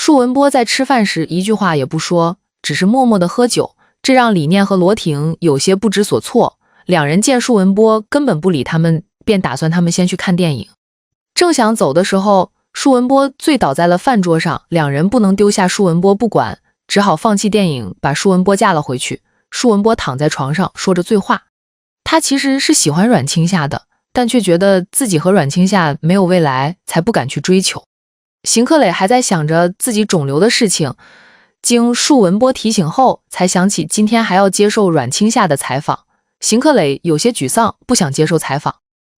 舒文波在吃饭时一句话也不说，只是默默地喝酒，这让李念和罗婷有些不知所措。两人见舒文波根本不理他们，便打算他们先去看电影。正想走的时候，舒文波醉倒在了饭桌上，两人不能丢下舒文波不管，只好放弃电影，把舒文波架了回去。舒文波躺在床上说着醉话，他其实是喜欢阮青夏的，但却觉得自己和阮青夏没有未来，才不敢去追求。邢克磊还在想着自己肿瘤的事情，经舒文波提醒后，才想起今天还要接受阮青夏的采访。邢克磊有些沮丧，不想接受采访，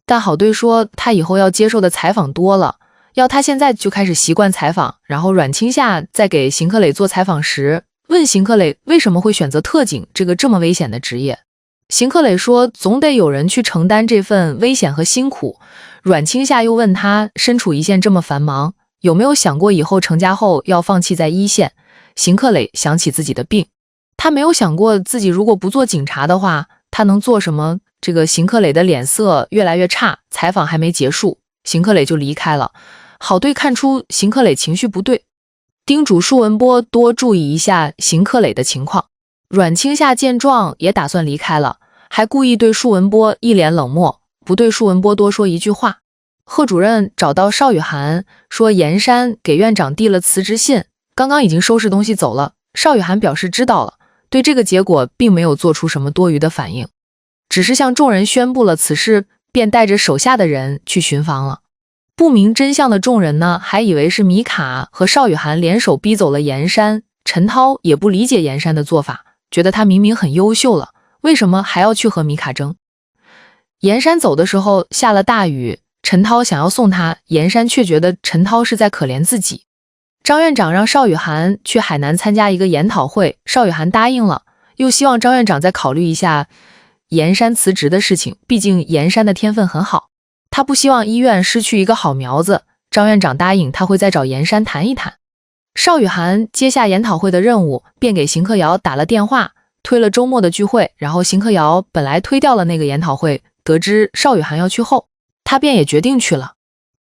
但郝队说他以后要接受的采访多了，要他现在就开始习惯采访。然后阮青夏在给邢克磊做采访时，问邢克磊为什么会选择特警这个这么危险的职业。邢克磊说总得有人去承担这份危险和辛苦。阮青夏又问他身处一线这么繁忙，有没有想过以后成家后要放弃在一线。邢克磊想起自己的病，他没有想过自己如果不做警察的话，他能做什么。这个邢克磊的脸色越来越差，采访还没结束，邢克磊就离开了。郝队看出邢克磊情绪不对，叮嘱舒文波多注意一下邢克磊的情况。阮青夏见状也打算离开了，还故意对舒文波一脸冷漠，不对舒文波多说一句话。贺主任找到邵雨涵，说严山给院长递了辞职信，刚刚已经收拾东西走了。邵雨涵表示知道了，对这个结果并没有做出什么多余的反应，只是向众人宣布了此事，便带着手下的人去巡房了。不明真相的众人呢，还以为是米卡和邵雨涵联手逼走了严山。陈涛也不理解严山的做法，觉得他明明很优秀了，为什么还要去和米卡争。严山走的时候下了大雨，陈涛想要送他，严山却觉得陈涛是在可怜自己。张院长让邵雨涵去海南参加一个研讨会，邵雨涵答应了，又希望张院长再考虑一下严山辞职的事情，毕竟严山的天分很好，他不希望医院失去一个好苗子。张院长答应他会再找严山谈一谈。邵雨涵接下研讨会的任务，便给邢克尧打了电话，推了周末的聚会。然后邢克尧本来推掉了那个研讨会，得知邵雨涵要去后，他便也决定去了。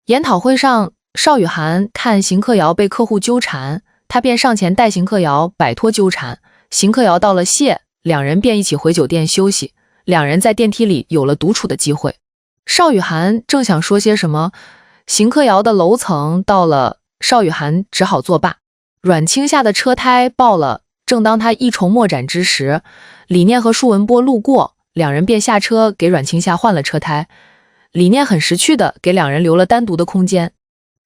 研讨会上，邵雨涵看邢克尧被客户纠缠，他便上前带邢克尧摆脱纠缠。邢克尧道了谢，两人便一起回酒店休息。两人在电梯里有了独处的机会。邵雨涵正想说些什么，邢克尧的楼层到了，邵雨涵只好作罢。阮青夏的车胎爆了，正当他一筹莫展之时，李念和舒文波路过，两人便下车给阮青夏换了车胎。李念很识趣的给两人留了单独的空间，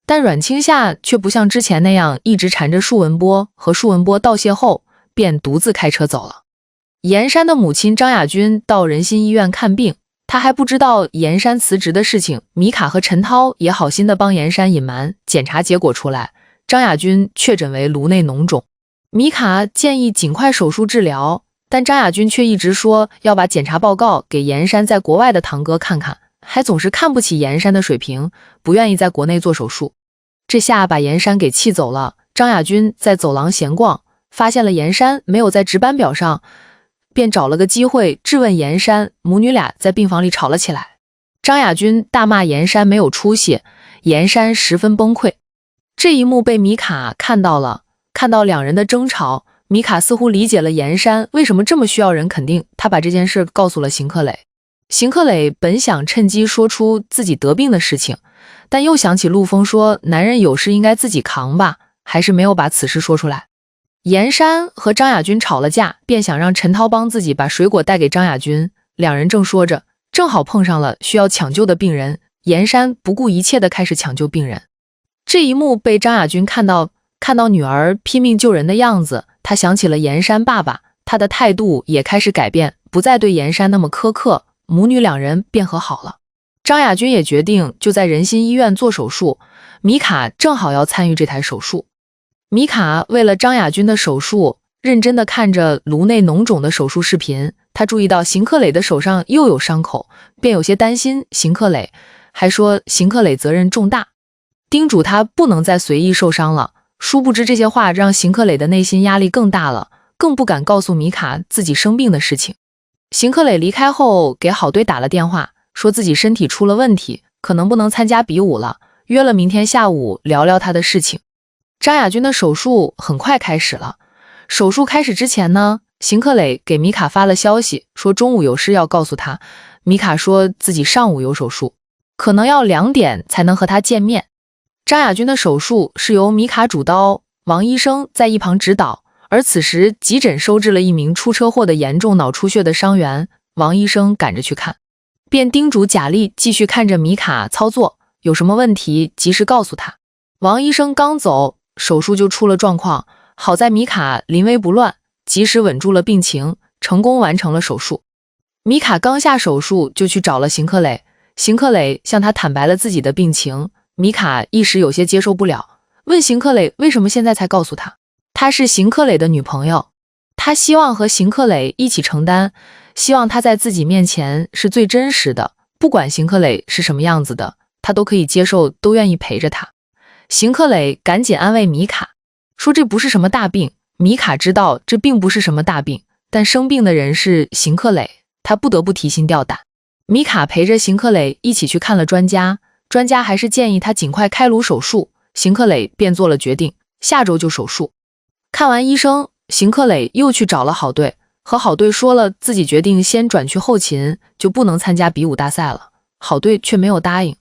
但阮青夏却不像之前那样一直缠着舒文波，和舒文波道谢后便独自开车走了。严山的母亲张雅君到仁心医院看病，她还不知道严山辞职的事情，米卡和陈涛也好心的帮严山隐瞒。检查结果出来，张雅君确诊为颅内脓肿，米卡建议尽快手术治疗，但张雅君却一直说要把检查报告给严山在国外的堂哥看看，还总是看不起严山的水平，不愿意在国内做手术。这下把严山给气走了。张雅君在走廊闲逛，发现了严山没有在值班表上，便找了个机会质问严山，母女俩在病房里吵了起来。张雅君大骂严山没有出息，严山十分崩溃。这一幕被米卡看到了，看到两人的争吵，米卡似乎理解了严山为什么这么需要人肯定，他把这件事告诉了邢克磊。邢克磊本想趁机说出自己得病的事情，但又想起陆枫说男人有事应该自己扛吧，还是没有把此事说出来。严山和张雅君吵了架，便想让陈涛帮自己把水果带给张雅君。两人正说着，正好碰上了需要抢救的病人，严山不顾一切地开始抢救病人。这一幕被张雅君看到女儿拼命救人的样子，他想起了严山爸爸，他的态度也开始改变，不再对严山那么苛刻，母女两人便和好了。张雅君也决定就在仁心医院做手术，米卡正好要参与这台手术。米卡为了张雅君的手术，认真地看着颅内脓肿的手术视频，他注意到邢克磊的手上又有伤口，便有些担心邢克磊，还说邢克磊责任重大，叮嘱他不能再随意受伤了。殊不知这些话让邢克磊的内心压力更大了，更不敢告诉米卡自己生病的事情。邢克磊离开后给郝队打了电话，说自己身体出了问题，可能不能参加比武了，约了明天下午聊聊他的事情。张亚军的手术很快开始了。手术开始之前呢，邢克磊给米卡发了消息，说中午有事要告诉他。米卡说自己上午有手术，可能要2点才能和他见面。张亚军的手术是由米卡主刀，王医生在一旁指导。而此时急诊收治了一名出车祸的严重脑出血的伤员，王医生赶着去看，便叮嘱贾丽继续看着米卡操作，有什么问题及时告诉他。王医生刚走，手术就出了状况，好在米卡临危不乱，及时稳住了病情，成功完成了手术。米卡刚下手术就去找了邢克磊，邢克磊向他坦白了自己的病情，米卡一时有些接受不了，问邢克磊为什么现在才告诉他。她是邢克磊的女朋友，她希望和邢克磊一起承担，希望他在自己面前是最真实的，不管邢克磊是什么样子的，她都可以接受，都愿意陪着他。邢克磊赶紧安慰米卡，说这不是什么大病。米卡知道这并不是什么大病，但生病的人是邢克磊，他不得不提心吊胆。米卡陪着邢克磊一起去看了专家，专家还是建议他尽快开颅手术，邢克磊便做了决定，下周就手术。看完医生，邢克磊又去找了郝队，和郝队说了自己决定先转去后勤，就不能参加比武大赛了。郝队却没有答应，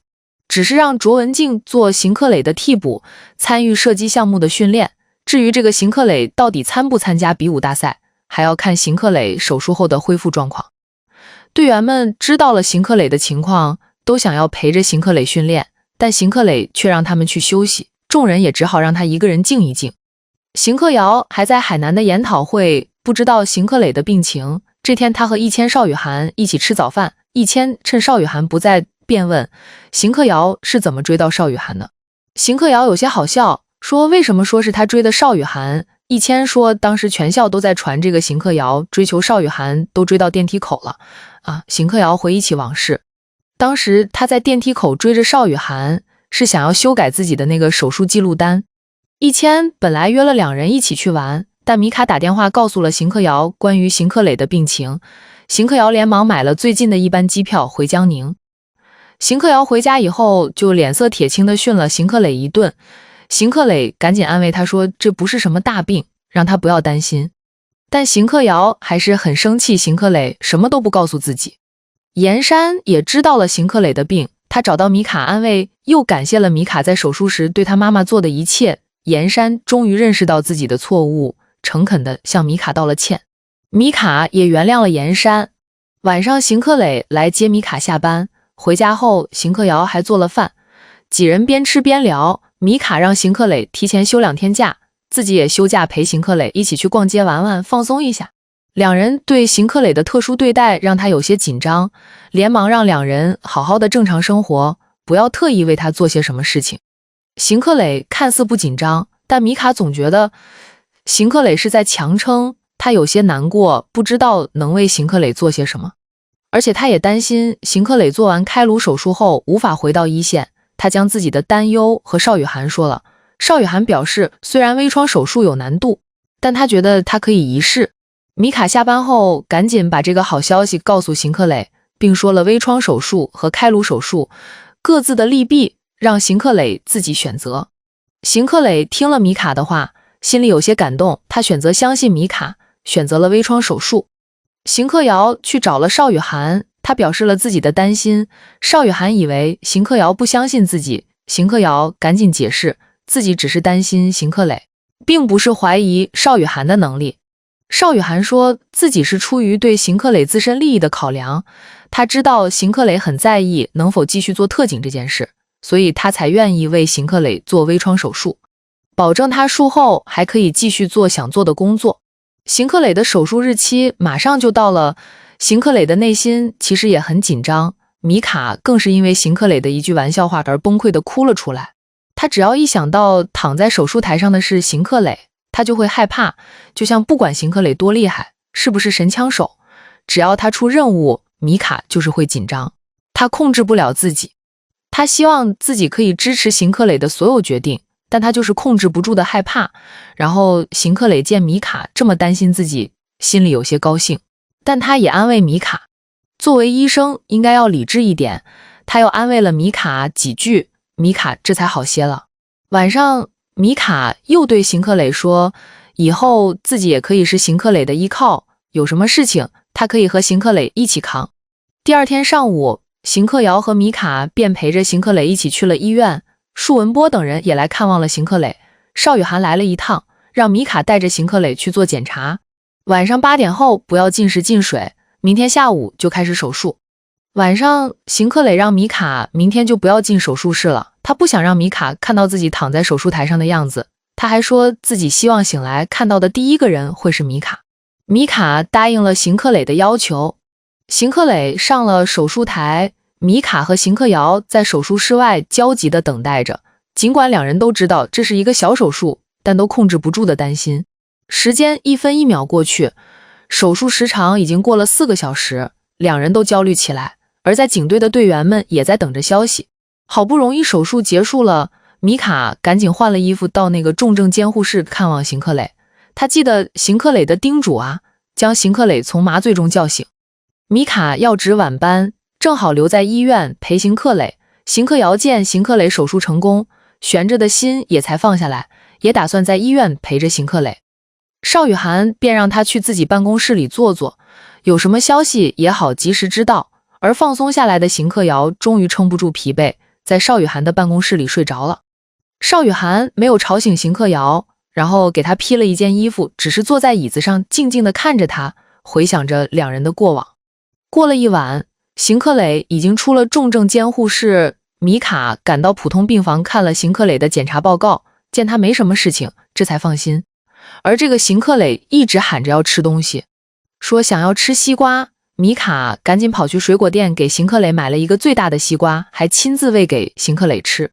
只是让卓文静做邢克磊的替补，参与射击项目的训练。至于这个邢克磊到底参不参加比武大赛，还要看邢克磊手术后的恢复状况。队员们知道了邢克磊的情况，都想要陪着邢克磊训练，但邢克磊却让他们去休息，众人也只好让他一个人静一静。邢克尧还在海南的研讨会，不知道邢克磊的病情。这天他和一谦、邵雨涵一起吃早饭，一谦趁邵雨涵不在便问邢克尧是怎么追到邵雨涵的。邢克尧有些好笑，说为什么说是他追的邵雨涵。一谦说当时全校都在传这个邢克尧追求邵雨涵，都追到电梯口了啊。邢克尧回忆起往事，当时他在电梯口追着邵雨涵，是想要修改自己的那个手术记录单。一谦本来约了2人一起去玩，但米卡打电话告诉了邢克尧关于邢克磊的病情，邢克尧连忙买了最近的一班机票回江宁。邢克尧回家以后就脸色铁青地训了邢克磊一顿，邢克磊赶紧安慰他说这不是什么大病，让他不要担心。但邢克尧还是很生气，邢克磊什么都不告诉自己。严山也知道了邢克磊的病，他找到米卡安慰，又感谢了米卡在手术时对他妈妈做的一切。严山终于认识到自己的错误，诚恳地向米卡道了歉。米卡也原谅了严山。晚上邢克磊来接米卡下班，回家后邢克尧还做了饭，几人边吃边聊。米卡让邢克磊提前休2天假，自己也休假陪邢克磊一起去逛街玩玩，放松一下。2人对邢克磊的特殊对待让他有些紧张，连忙让2人好好的正常生活，不要特意为他做些什么事情。邢克磊看似不紧张，但米卡总觉得邢克磊是在强撑，他有些难过，不知道能为邢克磊做些什么。而且他也担心邢克磊做完开颅手术后无法回到一线，他将自己的担忧和邵雨涵说了。邵雨涵表示虽然微创手术有难度，但他觉得他可以一试。米卡下班后赶紧把这个好消息告诉邢克磊，并说了微创手术和开颅手术各自的利弊，让邢克磊自己选择。邢克磊听了米卡的话，心里有些感动，他选择相信米卡，选择了微创手术。邢克尧去找了邵雨涵，他表示了自己的担心。邵雨涵以为邢克尧不相信自己，邢克尧赶紧解释自己只是担心邢克磊，并不是怀疑邵雨涵的能力。邵雨涵说自己是出于对邢克磊自身利益的考量，他知道邢克磊很在意能否继续做特警这件事，所以他才愿意为邢克磊做微创手术，保证他术后还可以继续做想做的工作。邢克磊的手术日期马上就到了，邢克磊的内心其实也很紧张，米卡更是因为邢克磊的一句玩笑话而崩溃地哭了出来。他只要一想到躺在手术台上的是邢克磊，他就会害怕，就像不管邢克磊多厉害，是不是神枪手，只要他出任务，米卡就是会紧张，他控制不了自己。他希望自己可以支持邢克磊的所有决定，但他就是控制不住的害怕。然后邢克磊见米卡这么担心自己，心里有些高兴，但他也安慰米卡，作为医生应该要理智一点。他又安慰了米卡几句，米卡这才好些了。晚上米卡又对邢克磊说，以后自己也可以是邢克磊的依靠，有什么事情他可以和邢克磊一起扛。第二天上午，邢克尧和米卡便陪着邢克磊一起去了医院，舒文波等人也来看望了邢克磊。邵雨涵来了一趟，让米卡带着邢克磊去做检查。晚上8点后不要进食进水，明天下午就开始手术。晚上，邢克磊让米卡明天就不要进手术室了，他不想让米卡看到自己躺在手术台上的样子。他还说自己希望醒来看到的第一个人会是米卡。米卡答应了邢克磊的要求。邢克磊上了手术台，米卡和邢克尧在手术室外焦急地等待着。尽管两人都知道这是一个小手术，但都控制不住的担心。时间1分1秒过去，手术时长已经过了4个小时，两人都焦虑起来。而在警队的队员们也在等着消息。好不容易手术结束了，米卡赶紧换了衣服到那个重症监护室看望邢克磊。他记得邢克磊的叮嘱啊，将邢克磊从麻醉中叫醒。米卡要值晚班，正好留在医院陪邢克磊。邢克尧见邢克磊手术成功，悬着的心也才放下来，也打算在医院陪着邢克磊。邵雨涵便让他去自己办公室里坐坐，有什么消息也好及时知道。而放松下来的邢克尧终于撑不住疲惫，在邵雨涵的办公室里睡着了。邵雨涵没有吵醒邢克尧，然后给他披了一件衣服，只是坐在椅子上静静地看着他，回想着两人的过往。过了一晚，邢克磊已经出了重症监护室，米卡赶到普通病房看了邢克磊的检查报告，见他没什么事情，这才放心。而这个邢克磊一直喊着要吃东西，说想要吃西瓜。米卡赶紧跑去水果店给邢克磊买了一个最大的西瓜，还亲自喂给邢克磊吃。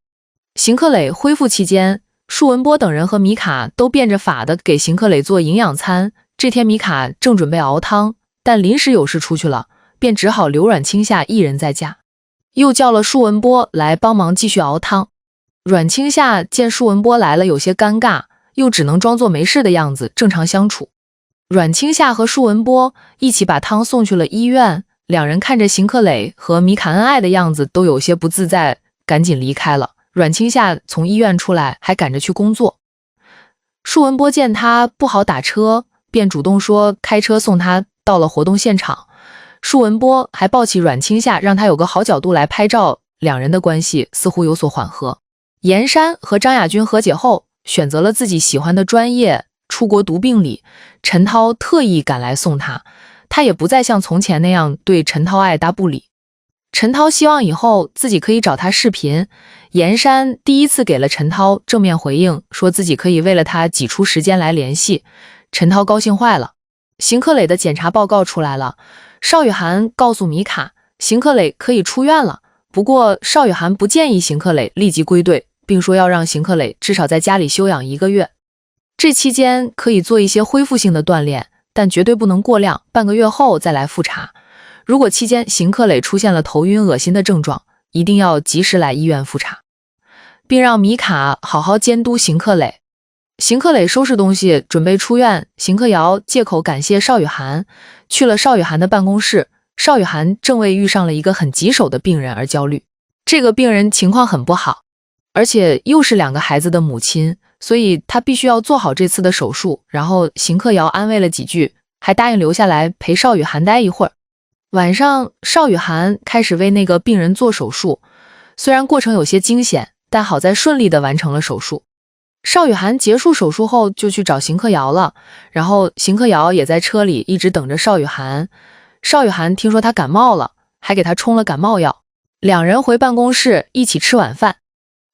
邢克磊恢复期间，舒文波等人和米卡都变着法的给邢克磊做营养餐。这天米卡正准备熬汤，但临时有事出去了，便只好留阮清夏一人在家，又叫了舒文波来帮忙继续熬汤。阮清夏见舒文波来了有些尴尬，又只能装作没事的样子正常相处。阮清夏和舒文波一起把汤送去了医院，两人看着邢克磊和米卡恩爱的样子都有些不自在，赶紧离开了。阮清夏从医院出来还赶着去工作。舒文波见他不好打车，便主动说开车送他到了活动现场。舒文波还抱起阮清夏，让他有个好角度来拍照，两人的关系似乎有所缓和。严山和张亚军和解后，选择了自己喜欢的专业，出国读病理。陈涛特意赶来送他，他也不再像从前那样对陈涛爱答不理。陈涛希望以后自己可以找他视频，严山第一次给了陈涛正面回应，说自己可以为了他挤出时间来联系。陈涛高兴坏了。邢克磊的检查报告出来了，邵雨涵告诉米卡，邢克磊可以出院了。不过邵雨涵不建议邢克磊立即归队，并说要让邢克磊至少在家里休养1个月。这期间可以做一些恢复性的锻炼，但绝对不能过量，半个月后再来复查。如果期间邢克磊出现了头晕恶心的症状，一定要及时来医院复查，并让米卡好好监督邢克磊。邢克磊收拾东西准备出院，邢克尧借口感谢邵雨涵，去了邵雨涵的办公室。邵雨涵正为遇上了一个很棘手的病人而焦虑，这个病人情况很不好，而且又是2个孩子的母亲，所以他必须要做好这次的手术。然后邢克尧安慰了几句，还答应留下来陪邵雨涵待一会儿。晚上，邵雨涵开始为那个病人做手术，虽然过程有些惊险，但好在顺利地完成了手术。邵雨涵结束手术后就去找邢克尧了，然后邢克尧也在车里一直等着邵雨涵。邵雨涵听说他感冒了，还给他冲了感冒药。两人回办公室一起吃晚饭。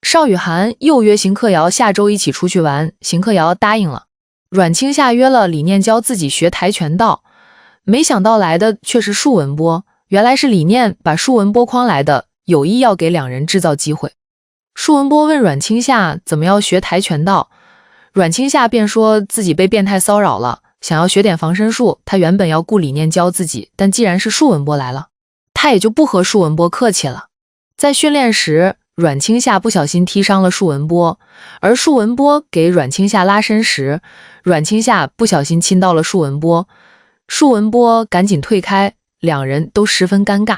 邵雨涵又约邢克尧下周一起出去玩，邢克尧答应了。阮清夏约了李念教自己学跆拳道，没想到来的却是舒文波。原来是李念把舒文波诓来的，有意要给两人制造机会。舒文波问阮清夏怎么要学跆拳道，阮清夏便说自己被变态骚扰了，想要学点防身术。他原本要雇李念教自己，但既然是舒文波来了，他也就不和舒文波客气了。在训练时，阮清夏不小心踢伤了舒文波，而舒文波给阮清夏拉伸时，阮清夏不小心亲到了舒文波，舒文波赶紧退开，两人都十分尴尬。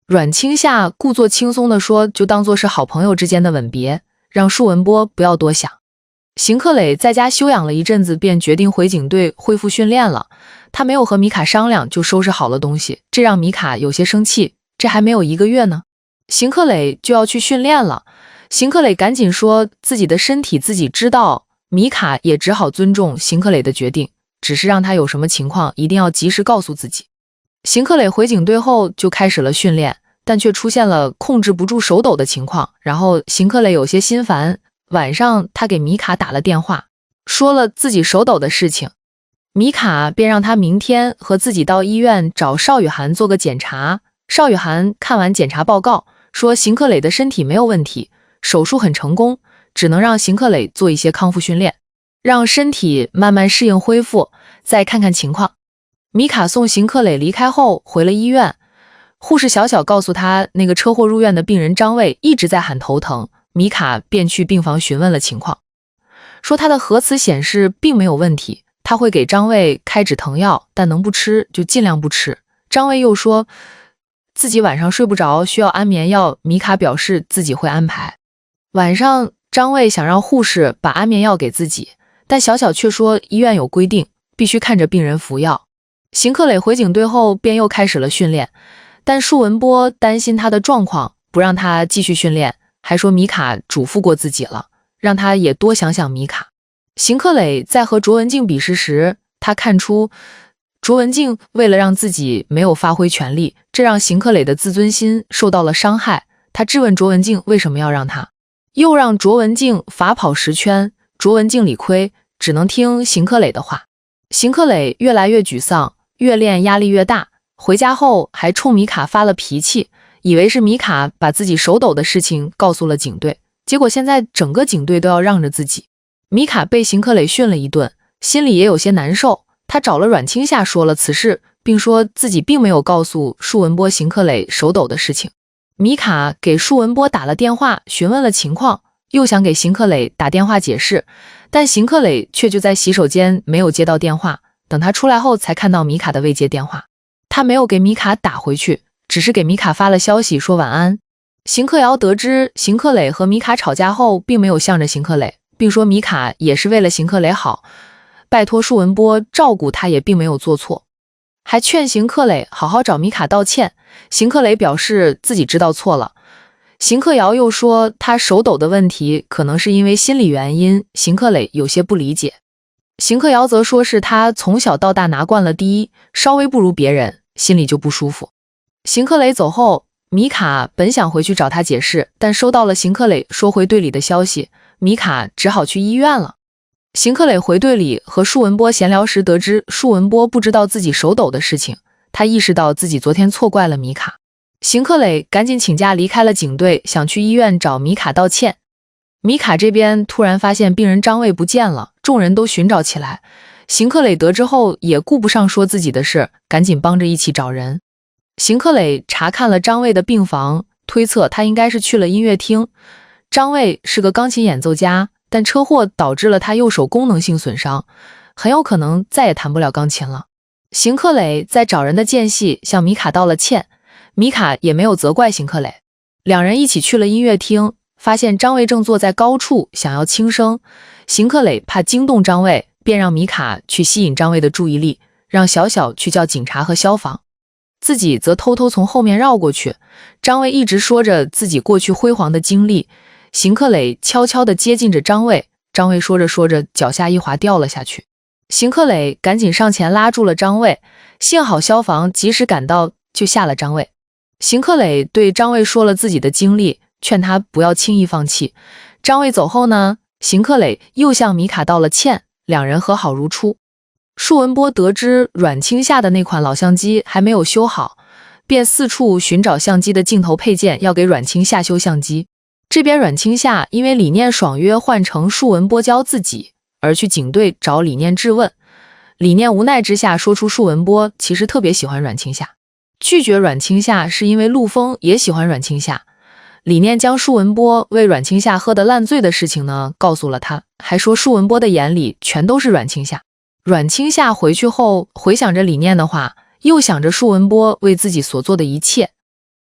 阮清夏故作轻松地说，就当作是好朋友之间的吻别，让舒文波不要多想。邢克磊在家休养了一阵子，便决定回警队恢复训练了。他没有和米卡商量，就收拾好了东西，这让米卡有些生气。这还没有1个月呢，邢克磊就要去训练了。邢克磊赶紧说自己的身体自己知道，米卡也只好尊重邢克磊的决定，只是让他有什么情况一定要及时告诉自己。邢克磊回警队后就开始了训练，但却出现了控制不住手抖的情况，然后邢克磊有些心烦。晚上他给米卡打了电话，说了自己手抖的事情，米卡便让他明天和自己到医院找邵雨涵做个检查。邵雨涵看完检查报告，说邢克磊的身体没有问题，手术很成功，只能让邢克磊做一些康复训练，让身体慢慢适应恢复，再看看情况。米卡送邢克磊离开后回了医院，护士小小告诉他，那个车祸入院的病人张卫一直在喊头疼，米卡便去病房询问了情况，说他的核磁显示并没有问题，他会给张卫开止疼药，但能不吃就尽量不吃。张卫又说自己晚上睡不着，需要安眠药，米卡表示自己会安排。晚上张卫想让护士把安眠药给自己，但小小却说医院有规定，必须看着病人服药。邢克磊回警队后便又开始了训练，但舒文波担心他的状况，不让他继续训练，还说米卡嘱咐过自己了，让他也多想想米卡。邢克磊在和卓文静比试时，他看出卓文静为了让自己没有发挥全力，这让邢克磊的自尊心受到了伤害。他质问卓文静为什么要让他，又让卓文静罚跑10圈，卓文静理亏，只能听邢克磊的话。邢克磊越来越沮丧，越练压力越大，回家后还冲米卡发了脾气，以为是米卡把自己手抖的事情告诉了警队，结果现在整个警队都要让着自己。米卡被邢克磊训了一顿，心里也有些难受，他找了阮青夏说了此事，并说自己并没有告诉舒文波邢克磊手抖的事情。米卡给舒文波打了电话询问了情况，又想给邢克磊打电话解释，但邢克磊却就在洗手间没有接到电话，等他出来后才看到米卡的未接电话，他没有给米卡打回去，只是给米卡发了消息说晚安。邢克尧得知邢克磊和米卡吵架后，并没有向着邢克磊，并说米卡也是为了邢克磊好，拜托舒文波照顾他也并没有做错，还劝邢克磊好好找米卡道歉。邢克磊表示自己知道错了。邢克尧又说他手抖的问题可能是因为心理原因，邢克磊有些不理解。邢克尧则说是他从小到大拿惯了第一，稍微不如别人，心里就不舒服。邢克磊走后，米卡本想回去找他解释，但收到了邢克磊说回队里的消息，米卡只好去医院了。邢克磊回队里和舒文波闲聊时，得知舒文波不知道自己手抖的事情，他意识到自己昨天错怪了米卡。邢克磊赶紧请假离开了警队，想去医院找米卡道歉。米卡这边突然发现病人张卫不见了，众人都寻找起来。邢克磊得知后也顾不上说自己的事，赶紧帮着一起找人。邢克磊查看了张卫的病房，推测他应该是去了音乐厅。张卫是个钢琴演奏家，但车祸导致了他右手功能性损伤，很有可能再也弹不了钢琴了。邢克磊在找人的间隙向米卡道了歉，米卡也没有责怪邢克磊。两人一起去了音乐厅，发现张卫正坐在高处想要轻生，邢克磊怕惊动张卫，便让米卡去吸引张卫的注意力，让小小去叫警察和消防，自己则偷偷从后面绕过去。张卫一直说着自己过去辉煌的经历，邢克磊悄悄地接近着张卫，张卫说着说着脚下一滑掉了下去。邢克磊赶紧上前拉住了张卫，幸好消防及时赶到，就下了张卫。邢克磊对张卫说了自己的经历，劝他不要轻易放弃。张卫走后呢，邢克磊又向米卡道了歉，两人和好如初。舒文波得知阮青夏的那款老相机还没有修好，便四处寻找相机的镜头配件，要给阮青夏修相机。这边阮青夏因为理念爽约换成舒文波教自己，而去警队找理念质问。理念无奈之下说出舒文波其实特别喜欢阮青夏，拒绝阮青夏是因为陆枫也喜欢阮青夏。理念将舒文波为阮青夏喝得烂醉的事情呢告诉了他，还说舒文波的眼里全都是阮青夏。阮青夏回去后回想着理念的话，又想着舒文波为自己所做的一切，